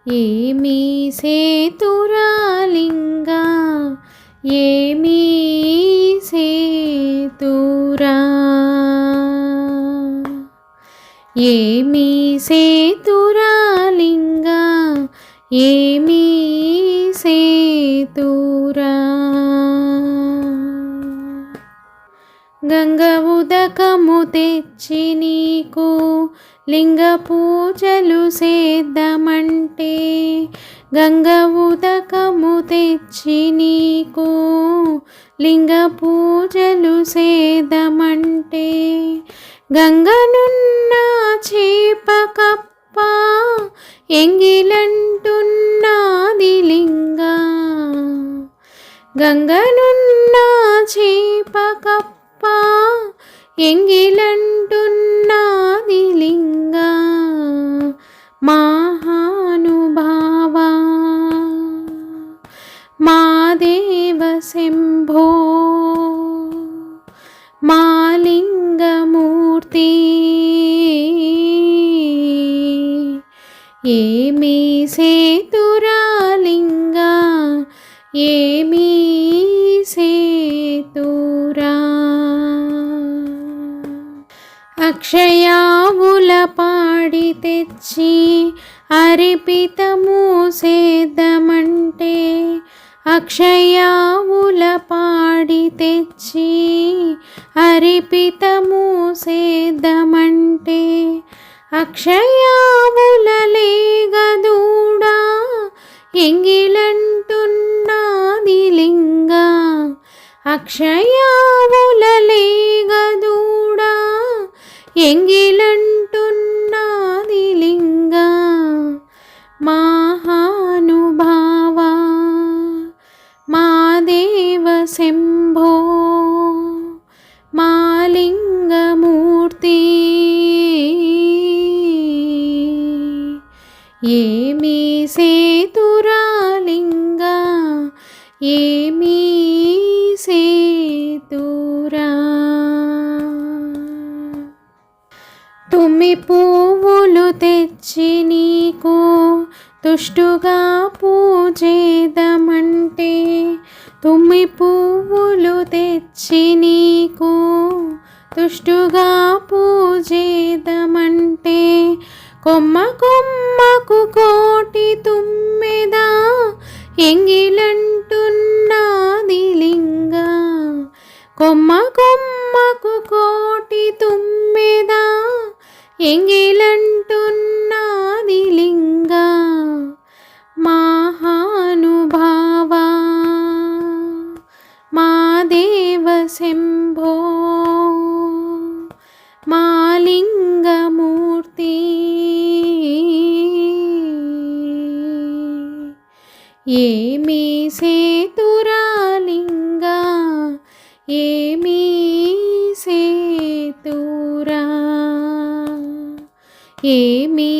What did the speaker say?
ఏమీ సేతురా లింగా ఏమీ సేతురా ఏమీ సేతురా లింగా ఏమీ సేతురా గంగ ఉదకము తెచ్చి నీకు లింగ పూజలు చేద్దామంటే గంగ ఉదకము తెచ్చి నీకు లింగ పూజలు చేద్దామంటే గంగనున్న చేప కప్ప ఎంగిలంటున్నది లింగా గంగనున్న చేప కప్ప ఎంగిలంటున్నది లింగా మహానుభావా మా దేవ శంభో మా లింగమూర్తి ఏమీ సేతురా లింగా ఏమీ సేతురా అక్షయావుల పాడి తెచ్చి అర్పితము చేద్దామంటే అక్షయావుల పాడి తెచ్చి అర్పితము చేద్దామంటే అక్షయావుల లేగదూడా ఎంగిలంటున్నది లింగా అక్షయావుల లేగదూడా ఎంగిలంటున్నది లింగా మహానుభావా మా దేవ శంభో మా లింగమూర్తి ఏమీ సేతురా లింగా ఏమీ సేతురా తుమ్మి పువ్వులు తెచ్చి నీకు తుష్టుగా పూజేద్దామంటే తుమ్మి పువ్వులు తెచ్చి నీకు తుష్టుగా పూజేద్దామంటే కొమ్మ కొమ్మకు కోటి తుమ్మెదా ఎంగిలంటున్నది లింగా కొమ్మ కొమ్మకు కోటి తుమ్మెదా ఎంగిలంటున్నది లింగా మహానుభావా మా దేవ శంభో మా లింగమూర్తి ఏమీ సేతురా లింగా ఏమీ సేతురా ఏమీ